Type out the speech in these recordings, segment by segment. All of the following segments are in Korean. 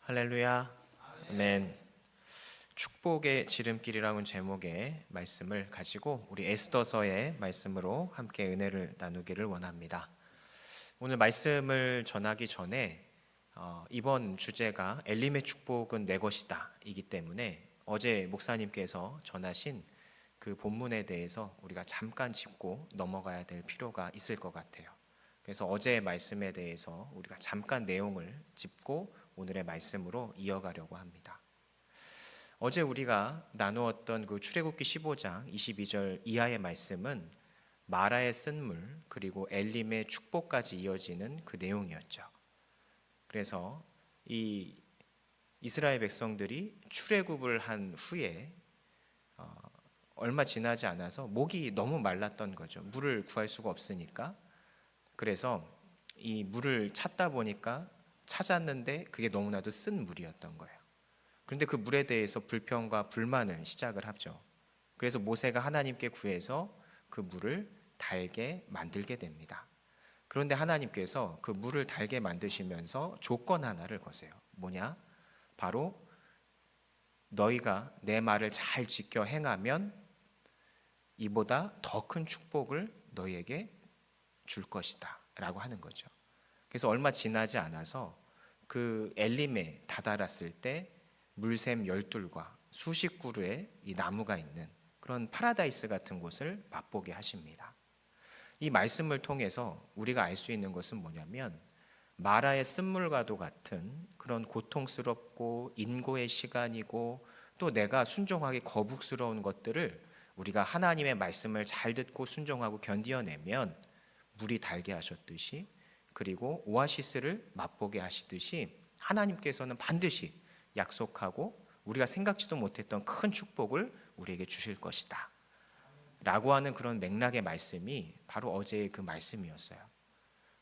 할렐루야. 아멘. 축복의 지름길이라는 제목의 말씀을 가지고 우리 에스더서의 말씀으로 함께 은혜를 나누기를 원합니다. 오늘 말씀을 전하기 전에 이번 주제가 엘림의 축복은 내 것이다 이기 때문에 어제 목사님께서 전하신 그 본문에 대해서 우리가 잠깐 짚고 넘어가야 될 필요가 있을 것 같아요. 그래서 어제의 말씀에 대해서 우리가 잠깐 내용을 짚고 오늘의 말씀으로 이어가려고 합니다. 어제 우리가 나누었던 그 출애굽기 15장 22절 이하의 말씀은 마라의 쓴물 그리고 엘림의 축복까지 이어지는 그 내용이었죠. 그래서 이 이스라엘 백성들이 출애굽을 한 후에 얼마 지나지 않아서 목이 너무 말랐던 거죠. 물을 구할 수가 없으니까. 그래서 이 물을 찾다 보니까 찾았는데 그게 너무나도 쓴 물이었던 거예요. 그런데 그 물에 대해서 불평과 불만을 시작을 하죠. 그래서 모세가 하나님께 구해서 그 물을 달게 만들게 됩니다. 그런데 하나님께서 그 물을 달게 만드시면서 조건 하나를 거세요. 뭐냐? 바로 너희가 내 말을 잘 지켜 행하면 이보다 더 큰 축복을 너희에게 줄 것이다 라고 하는 거죠. 그래서 얼마 지나지 않아서 그 엘림에 다다랐을 때 물샘 12과 수십 그루의 이 나무가 있는 그런 파라다이스 같은 곳을 맛보게 하십니다. 이 말씀을 통해서 우리가 알 수 있는 것은 뭐냐면 마라의 쓴물과도 같은 그런 고통스럽고 인고의 시간이고 또 내가 순종하기 거북스러운 것들을 우리가 하나님의 말씀을 잘 듣고 순종하고 견디어내면 물이 달게 하셨듯이 그리고 오아시스를 맛보게 하시듯이 하나님께서는 반드시 약속하고 우리가 생각지도 못했던 큰 축복을 우리에게 주실 것이다 라고 하는 그런 맥락의 말씀이 바로 어제의 그 말씀이었어요.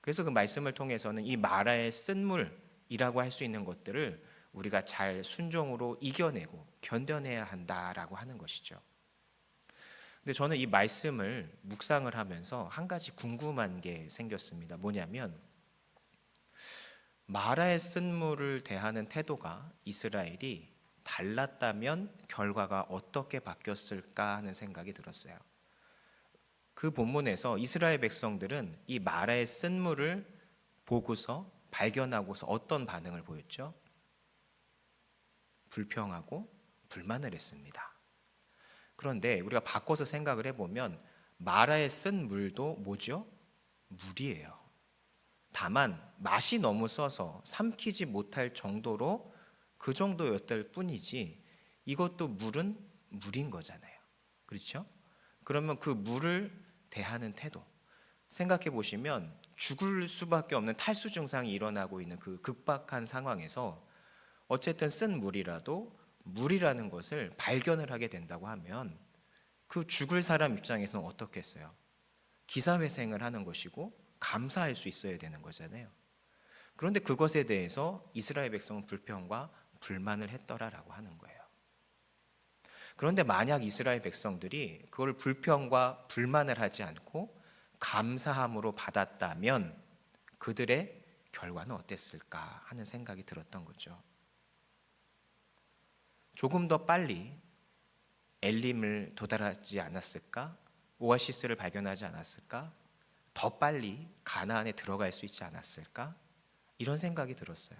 그래서 그 말씀을 통해서는 이 마라의 쓴물이라고 할 수 있는 것들을 우리가 잘 순종으로 이겨내고 견뎌내야 한다라고 하는 것이죠. 근데 저는 이 말씀을 묵상을 하면서 한 가지 궁금한 게 생겼습니다. 뭐냐면 마라의 쓴물을 대하는 태도가 이스라엘이 달랐다면 결과가 어떻게 바뀌었을까 하는 생각이 들었어요. 그 본문에서 이스라엘 백성들은 이 마라의 쓴물을 보고서 발견하고서 어떤 반응을 보였죠? 불평하고 불만을 했습니다. 그런데 우리가 바꿔서 생각을 해보면 마라에 쓴 물도 뭐죠? 물이에요. 다만 맛이 너무 써서 삼키지 못할 정도로 그 정도였을 뿐이지 이것도 물은 물인 거잖아요. 그렇죠? 그러면 그 물을 대하는 태도 생각해 보시면 죽을 수밖에 없는 탈수 증상이 일어나고 있는 그 극박한 상황에서 어쨌든 쓴 물이라도 물이라는 것을 발견을 하게 된다고 하면 그 죽을 사람 입장에서는 어떻겠어요? 기사회생을 하는 것이고 감사할 수 있어야 되는 거잖아요. 그런데 그것에 대해서 이스라엘 백성은 불평과 불만을 했더라라고 하는 거예요. 그런데 만약 이스라엘 백성들이 그걸 불평과 불만을 하지 않고 감사함으로 받았다면 그들의 결과는 어땠을까 하는 생각이 들었던 거죠. 조금 더 빨리 엘림을 도달하지 않았을까? 오아시스를 발견하지 않았을까? 더 빨리 가나안에 들어갈 수 있지 않았을까? 이런 생각이 들었어요.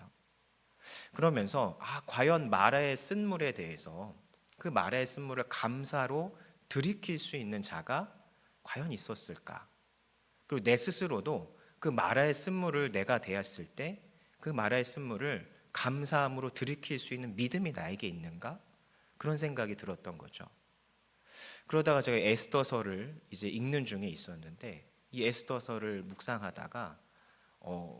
그러면서 과연 마라의 쓴물에 대해서 그 마라의 쓴물을 감사로 들이킬 수 있는 자가 과연 있었을까? 그리고 내 스스로도 그 마라의 쓴물을 내가 대했을 때 그 마라의 쓴물을 감사함으로 들이킬 수 있는 믿음이 나에게 있는가? 그런 생각이 들었던 거죠. 그러다가 제가 에스더서를 이제 읽는 중에 있었는데 이 에스더서를 묵상하다가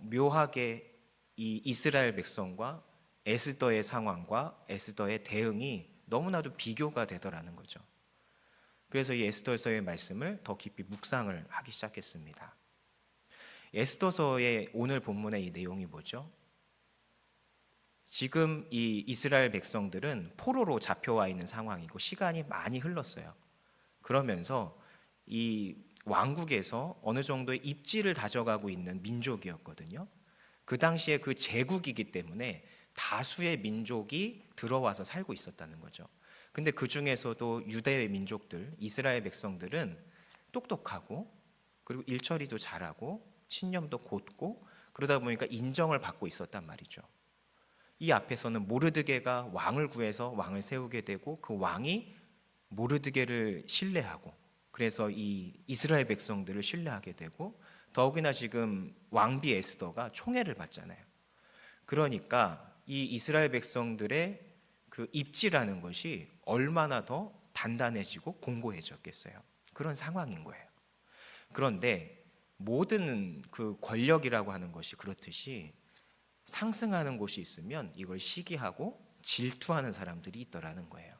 묘하게 이 이스라엘 백성과 에스더의 상황과 에스더의 대응이 너무나도 비교가 되더라는 거죠. 그래서 이 에스더서의 말씀을 더 깊이 묵상을 하기 시작했습니다. 에스더서의 오늘 본문의 이 내용이 뭐죠? 지금 이 이스라엘 백성들은 포로로 잡혀와 있는 상황이고 시간이 많이 흘렀어요. 그러면서 이 왕국에서 어느 정도의 입지를 다져가고 있는 민족이었거든요. 그 당시에 그 제국이기 때문에 다수의 민족이 들어와서 살고 있었다는 거죠. 근데 그 중에서도 유대의 민족들, 이스라엘 백성들은 똑똑하고 그리고 일처리도 잘하고 신념도 곧고 그러다 보니까 인정을 받고 있었단 말이죠. 이 앞에서는 모르드게가 왕을 구해서 왕을 세우게 되고 그 왕이 모르드게를 신뢰하고 그래서 이 이스라엘 백성들을 신뢰하게 되고 더욱이나 지금 왕비 에스더가 총애를 받잖아요. 그러니까 이 이스라엘 백성들의 그 입지라는 것이 얼마나 더 단단해지고 공고해졌겠어요. 그런 상황인 거예요. 그런데 모든 그 권력이라고 하는 것이 그렇듯이 상승하는 곳이 있으면 이걸 시기하고 질투하는 사람들이 있더라는 거예요.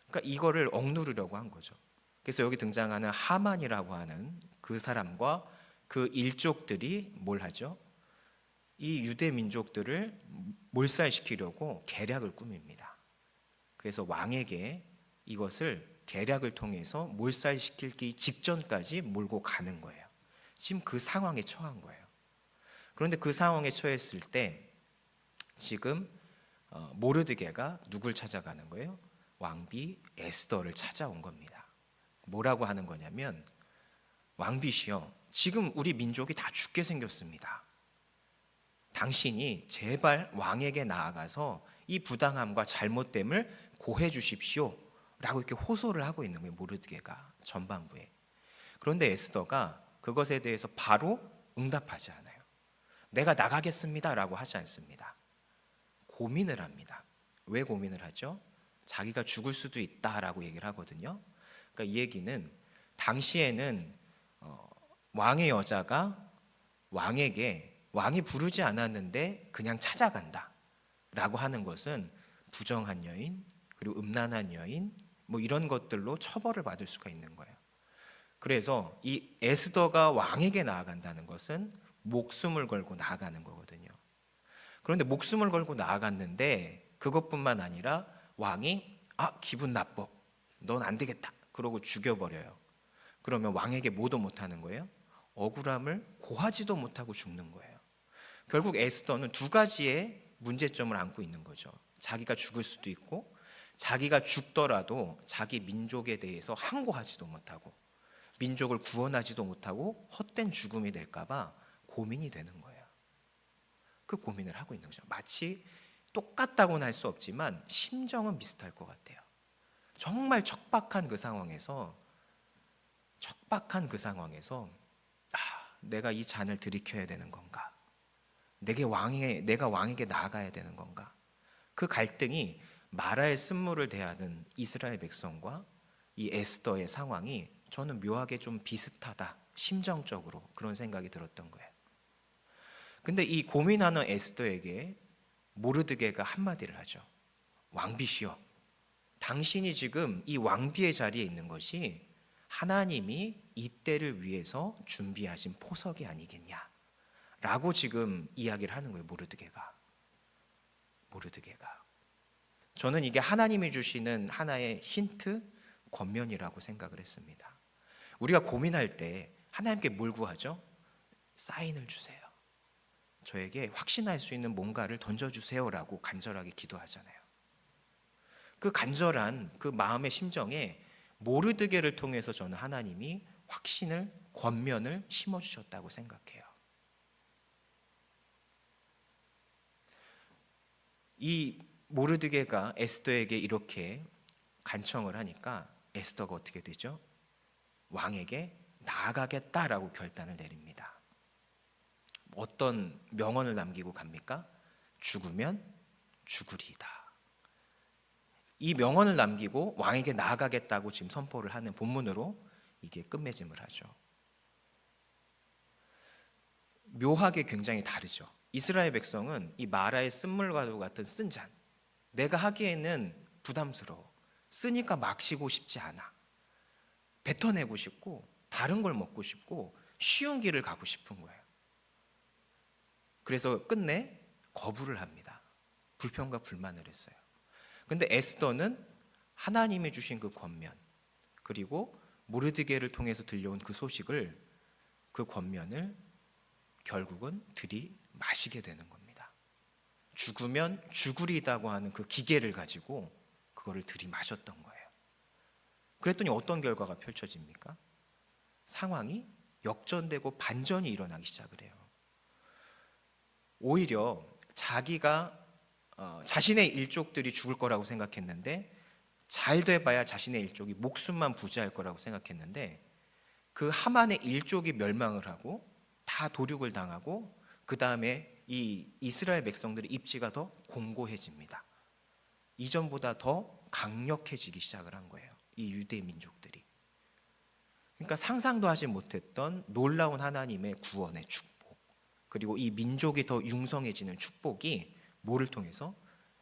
그러니까 이거를 억누르려고 한 거죠. 그래서 여기 등장하는 하만이라고 하는 그 사람과 그 일족들이 뭘 하죠? 이 유대 민족들을 몰살시키려고 계략을 꾸밉니다. 그래서 왕에게 이것을 계략을 통해서 몰살시키기 직전까지 몰고 가는 거예요. 지금 그 상황에 처한 거예요. 그런데 그 상황에 처했을 때 지금 모르드게가 누굴 찾아가는 거예요? 왕비 에스더를 찾아온 겁니다. 뭐라고 하는 거냐면 왕비시여, 지금 우리 민족이 다 죽게 생겼습니다. 당신이 제발 왕에게 나아가서 이 부당함과 잘못됨을 고해 주십시오 라고 이렇게 호소를 하고 있는 거예요. 모르드게가 전반부에. 그런데 에스더가 그것에 대해서 바로 응답하지 않아요. 내가 나가겠습니다 라고 하지 않습니다. 고민을 합니다. 왜 고민을 하죠? 자기가 죽을 수도 있다라고 얘기를 하거든요. 그러니까 이 얘기는 당시에는 왕의 여자가 왕이 부르지 않았는데 그냥 찾아간다 라고 하는 것은 부정한 여인 그리고 음란한 여인 뭐 이런 것들로 처벌을 받을 수가 있는 거예요. 그래서 이 에스더가 왕에게 나아간다는 것은 목숨을 걸고 나아가는 거거든요. 그런데 목숨을 걸고 나아갔는데 그것뿐만 아니라 왕이 기분 나빠, 넌 안 되겠다 그러고 죽여버려요. 그러면 왕에게 뭐도 못하는 거예요? 억울함을 고하지도 못하고 죽는 거예요. 결국 에스더는 두 가지의 문제점을 안고 있는 거죠. 자기가 죽을 수도 있고 자기가 죽더라도 자기 민족에 대해서 항고하지도 못하고 민족을 구원하지도 못하고 헛된 죽음이 될까 봐 고민이 되는 거예요. 그 고민을 하고 있는 거죠. 마치 똑같다고는 할 수 없지만 심정은 비슷할 것 같아요. 정말 척박한 그 상황에서 내가 이 잔을 들이켜야 되는 건가? 내가 왕에게 나아가야 되는 건가? 그 갈등이 마라의 쓴물을 대하는 이스라엘 백성과 이 에스더의 상황이 저는 묘하게 좀 비슷하다. 심정적으로 그런 생각이 들었던 거예요. 근데 이 고민하는 에스더에게 모르드게가 한마디를 하죠. 왕비시여, 당신이 지금 이 왕비의 자리에 있는 것이 하나님이 이때를 위해서 준비하신 포석이 아니겠냐 라고 지금 이야기를 하는 거예요. 모르드게가. 저는 이게 하나님이 주시는 하나의 힌트, 권면이라고 생각을 했습니다. 우리가 고민할 때 하나님께 뭘 구하죠? 사인을 주세요. 저에게 확신할 수 있는 뭔가를 던져주세요라고 간절하게 기도하잖아요. 그 간절한 그 마음의 심정에 모르드게를 통해서 저는 하나님이 확신을, 권면을 심어주셨다고 생각해요. 이 모르드게가 에스더에게 이렇게 간청을 하니까 에스더가 어떻게 되죠? 왕에게 나아가겠다라고 결단을 내립니다. 어떤 명언을 남기고 갑니까? 죽으면 죽으리이다. 이 명언을 남기고 왕에게 나아가겠다고 지금 선포를 하는 본문으로 이게 끝맺음을 하죠. 묘하게 굉장히 다르죠. 이스라엘 백성은 이 마라의 쓴물과도 같은 쓴 잔, 내가 하기에는 부담스러워, 쓰니까 마시고 싶지 않아, 뱉어내고 싶고 다른 걸 먹고 싶고 쉬운 길을 가고 싶은 거예요. 그래서 끝내 거부를 합니다. 불평과 불만을 했어요. 근데 에스더는 하나님이 주신 그 권면, 그리고 모르드게를 통해서 들려온 그 소식을, 그 권면을 결국은 들이마시게 되는 겁니다. 죽으면 죽으리다고 하는 그 기계를 가지고 그거를 들이마셨던 거예요. 그랬더니 어떤 결과가 펼쳐집니까? 상황이 역전되고 반전이 일어나기 시작을 해요. 오히려 자기가 자신의 일족들이 죽을 거라고 생각했는데, 잘 돼봐야 자신의 일족이 목숨만 부지할 거라고 생각했는데, 그 하만의 일족이 멸망을 하고 다 도륙을 당하고, 그 다음에 이 이스라엘 백성들의 입지가 더 공고해집니다. 이전보다 더 강력해지기 시작을 한 거예요, 이 유대 민족들이. 그러니까 상상도 하지 못했던 놀라운 하나님의 구원의 축복, 그리고 이 민족이 더 융성해지는 축복이 뭐를 통해서?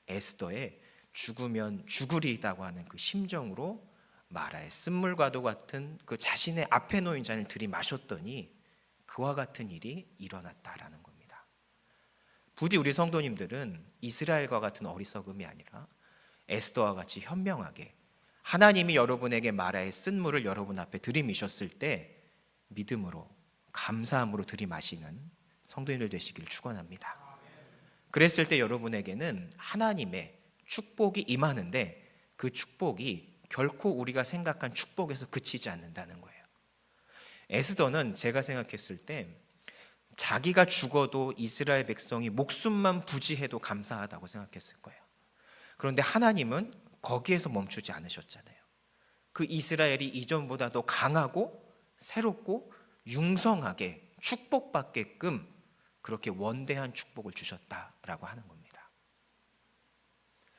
에스더의 죽으면 죽으리다고 하는 그 심정으로 마라의 쓴물과도 같은 그 자신의 앞에 놓인 잔을 들이마셨더니 그와 같은 일이 일어났다라는 겁니다. 부디 우리 성도님들은 이스라엘과 같은 어리석음이 아니라 에스더와 같이 현명하게 하나님이 여러분에게 마라의 쓴물을 여러분 앞에 들이미셨을 때 믿음으로, 감사함으로 들이마시는 성도님들 되시기를 축원합니다. 그랬을 때 여러분에게는 하나님의 축복이 임하는데, 그 축복이 결코 우리가 생각한 축복에서 그치지 않는다는 거예요. 에스더는 제가 생각했을 때 자기가 죽어도 이스라엘 백성이 목숨만 부지해도 감사하다고 생각했을 거예요. 그런데 하나님은 거기에서 멈추지 않으셨잖아요. 그 이스라엘이 이전보다 더 강하고 새롭고 융성하게 축복받게끔 그렇게 원대한 축복을 주셨다라고 하는 겁니다.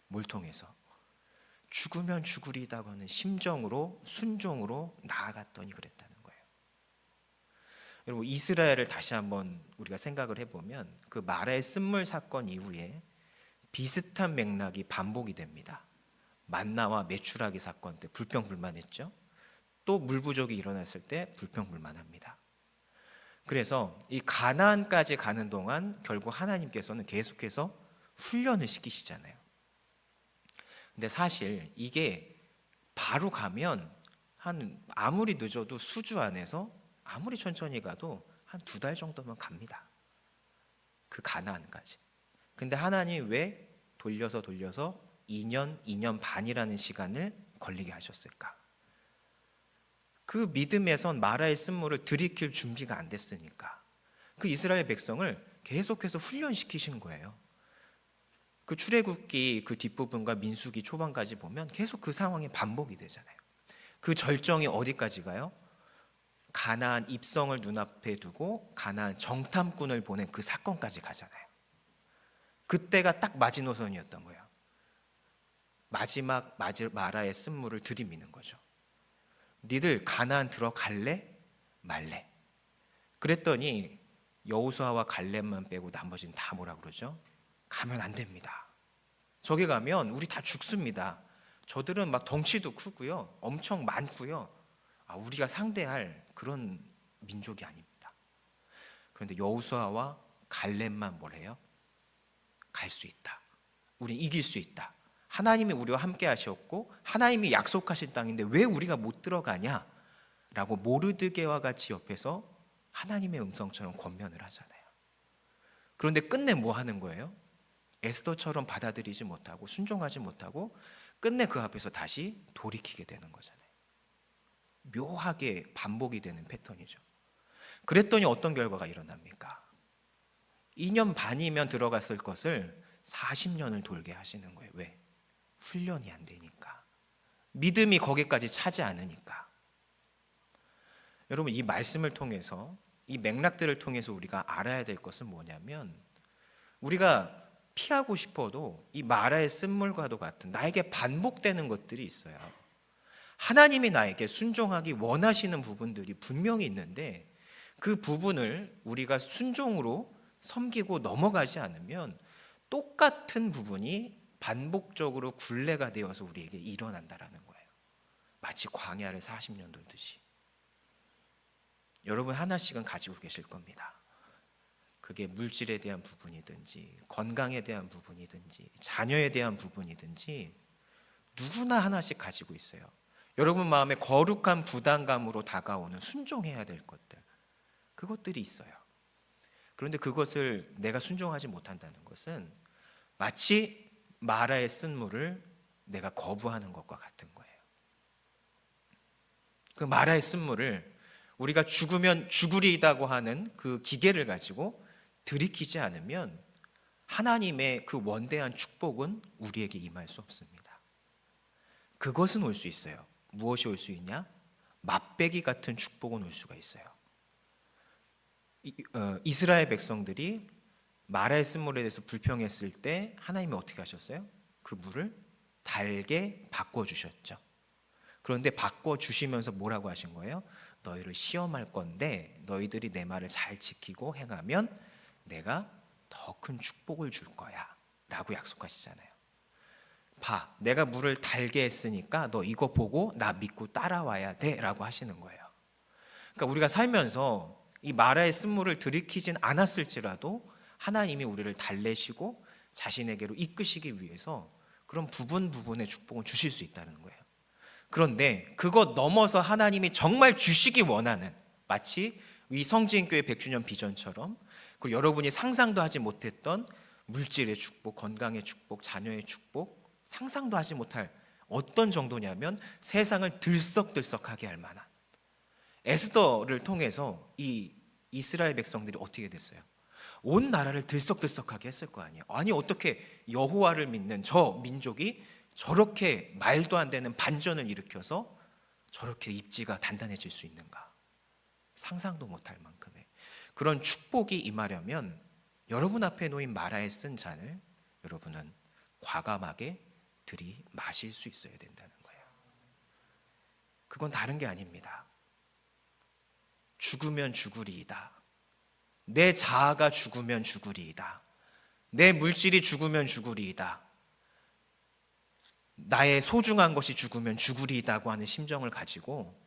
뭘 통해서? 죽으면 죽으리다고 하는 심정으로, 순종으로 나아갔더니 그랬다는 거예요. 여러분, 이스라엘을 다시 한번 우리가 생각을 해보면 그 마라의 쓴물 사건 이후에 비슷한 맥락이 반복이 됩니다. 만나와 메추라기 사건 때 불평불만했죠. 또 물부족이 일어났을 때 불평불만합니다. 그래서 이 가나안까지 가는 동안 결국 하나님께서는 계속해서 훈련을 시키시잖아요. 근데 사실 이게 바로 가면 아무리 늦어도 수주 안에서 아무리 천천히 가도 한 2달 정도면 갑니다. 그 가나안까지. 근데 하나님이 왜 돌려서 2년 반이라는 시간을 걸리게 하셨을까? 그 믿음에선 마라의 쓴물을 들이킬 준비가 안 됐으니까 그 이스라엘 백성을 계속해서 훈련시키신 거예요. 그 출애굽기 그 뒷부분과 민수기 초반까지 보면 계속 그 상황이 반복이 되잖아요. 그 절정이 어디까지 가요? 가나안 입성을 눈앞에 두고 가나안 정탐꾼을 보낸 그 사건까지 가잖아요. 그때가 딱 마지노선이었던 거예요. 마지막 마라의 쓴물을 들이미는 거죠. 니들 가나안 들어갈래? 말래? 그랬더니 여호수아와 갈렙만 빼고 나머지는 다 뭐라 그러죠? 가면 안 됩니다. 저기 가면 우리 다 죽습니다. 저들은 막 덩치도 크고요, 엄청 많고요, 우리가 상대할 그런 민족이 아닙니다. 그런데 여호수아와 갈렙만 뭘 해요? 갈 수 있다. 우린 이길 수 있다. 하나님이 우리와 함께 하셨고 하나님이 약속하신 땅인데 왜 우리가 못 들어가냐? 라고 모르드게와 같이 옆에서 하나님의 음성처럼 권면을 하잖아요. 그런데 끝내 뭐 하는 거예요? 에스더처럼 받아들이지 못하고 순종하지 못하고 끝내 그 앞에서 다시 돌이키게 되는 거잖아요. 묘하게 반복이 되는 패턴이죠. 그랬더니 어떤 결과가 일어납니까? 2년 반이면 들어갔을 것을 40년을 돌게 하시는 거예요. 왜? 훈련이 안 되니까. 믿음이 거기까지 차지 않으니까. 여러분, 이 말씀을 통해서, 이 맥락들을 통해서 우리가 알아야 될 것은 뭐냐면, 우리가 피하고 싶어도 이 마라의 쓴물과도 같은 나에게 반복되는 것들이 있어요. 하나님이 나에게 순종하기 원하시는 부분들이 분명히 있는데 그 부분을 우리가 순종으로 섬기고 넘어가지 않으면 똑같은 부분이 반복적으로 굴레가 되어서 우리에게 일어난다라는 거예요. 마치 광야를 40년 돌듯이. 여러분 하나씩은 가지고 계실 겁니다. 그게 물질에 대한 부분이든지 건강에 대한 부분이든지 자녀에 대한 부분이든지 누구나 하나씩 가지고 있어요. 여러분 마음에 거룩한 부담감으로 다가오는 순종해야 될 것들, 그것들이 있어요. 그런데 그것을 내가 순종하지 못한다는 것은 마치 마라의 쓴물을 내가 거부하는 것과 같은 거예요. 그 마라의 쓴물을 우리가 죽으면 죽으리이다고 하는 그 기계를 가지고 들이키지 않으면 하나님의 그 원대한 축복은 우리에게 임할 수 없습니다. 그것은 올 수 있어요. 무엇이 올 수 있냐? 맛배기 같은 축복은 올 수가 있어요. 이스라엘 백성들이 마라의 쓴물에 대해서 불평했을 때 하나님이 어떻게 하셨어요? 그 물을 달게 바꿔주셨죠. 그런데 바꿔주시면서 뭐라고 하신 거예요? 너희를 시험할 건데 너희들이 내 말을 잘 지키고 행하면 내가 더 큰 축복을 줄 거야 라고 약속하시잖아요. 봐, 내가 물을 달게 했으니까 너 이거 보고 나 믿고 따라와야 돼 라고 하시는 거예요. 그러니까 우리가 살면서 이 마라의 쓴물을 들이키진 않았을지라도 하나님이 우리를 달래시고 자신에게로 이끄시기 위해서 그런 부분의 축복은 주실 수 있다는 거예요. 그런데 그것 넘어서 하나님이 정말 주시기 원하는, 마치 이 성지인교회 100주년 비전처럼, 그리고 여러분이 상상도 하지 못했던 물질의 축복, 건강의 축복, 자녀의 축복, 상상도 하지 못할 어떤 정도냐면 세상을 들썩들썩하게 할 만한, 에스더를 통해서 이 이스라엘 백성들이 어떻게 됐어요? 온 나라를 들썩들썩하게 했을 거 아니에요. 아니 어떻게 여호와를 믿는 저 민족이 저렇게 말도 안 되는 반전을 일으켜서 저렇게 입지가 단단해질 수 있는가? 상상도 못할 만큼의 그런 축복이 임하려면 여러분 앞에 놓인 마라에 쓴 잔을 여러분은 과감하게 들이마실 수 있어야 된다는 거예요. 그건 다른 게 아닙니다. 죽으면 죽으리이다. 내 자아가 죽으면 죽으리이다. 내 물질이 죽으면 죽으리이다. 나의 소중한 것이 죽으면 죽으리이다고 하는 심정을 가지고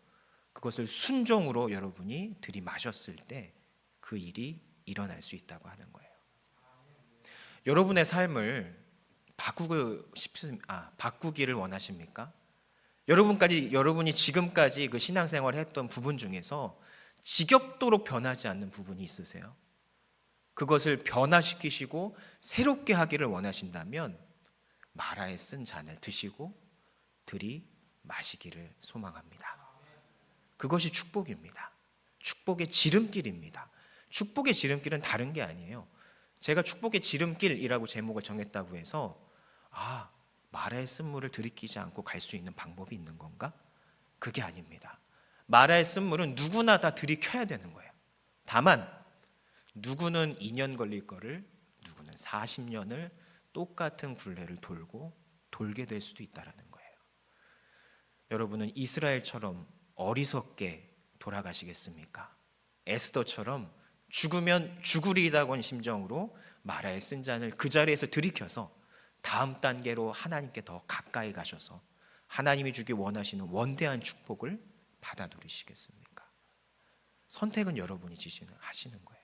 그것을 순종으로 여러분이 들이마셨을 때 그 일이 일어날 수 있다고 하는 거예요. 여러분의 삶을 바꾸기를 원하십니까? 여러분이 지금까지 그 신앙생활을 했던 부분 중에서 지겹도록 변하지 않는 부분이 있으세요? 그것을 변화시키시고 새롭게 하기를 원하신다면 마라에 쓴 잔을 드시고 들이마시기를 소망합니다. 그것이 축복입니다. 축복의 지름길입니다. 축복의 지름길은 다른 게 아니에요. 제가 축복의 지름길이라고 제목을 정했다고 해서 마라의 쓴물을 들이키지 않고 갈 수 있는 방법이 있는 건가? 그게 아닙니다. 마라의 쓴물은 누구나 다 들이켜야 되는 거예요. 다만 누구는 2년 걸릴 거를 누구는 40년을 똑같은 굴레를 돌게 될 수도 있다라는 거예요. 여러분은 이스라엘처럼 어리석게 돌아가시겠습니까? 에스더처럼 죽으면 죽으리이다고 한 심정으로 마라에 쓴 잔을 그 자리에서 들이켜서 다음 단계로 하나님께 더 가까이 가셔서 하나님이 주기 원하시는 원대한 축복을 받아 누리시겠습니까? 선택은 여러분이 하시는 거예요.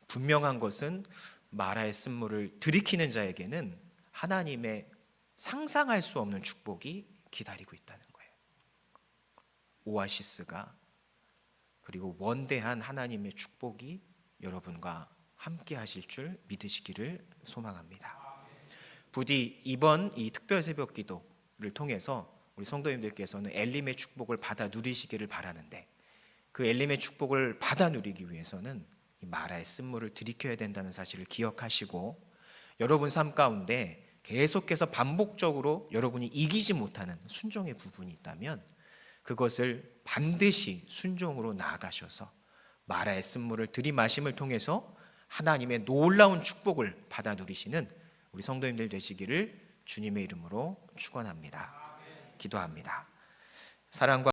분명한 것은 마라의 쓴물을 들이키는 자에게는 하나님의 상상할 수 없는 축복이 기다리고 있다는 거예요. 오아시스가, 그리고 원대한 하나님의 축복이 여러분과 함께 하실 줄 믿으시기를 소망합니다. 부디 이번 이 특별 새벽 기도를 통해서 우리 성도님들께서는 엘림의 축복을 받아 누리시기를 바라는데, 그 엘림의 축복을 받아 누리기 위해서는 이 마라의 쓴물을 들이켜야 된다는 사실을 기억하시고, 여러분 삶 가운데 계속해서 반복적으로 여러분이 이기지 못하는 순종의 부분이 있다면 그것을 반드시 순종으로 나아가셔서 마라의 쓴물을 들이마심을 통해서 하나님의 놀라운 축복을 받아 누리시는 우리 성도님들 되시기를 주님의 이름으로 축원합니다. 기도합니다. 사랑과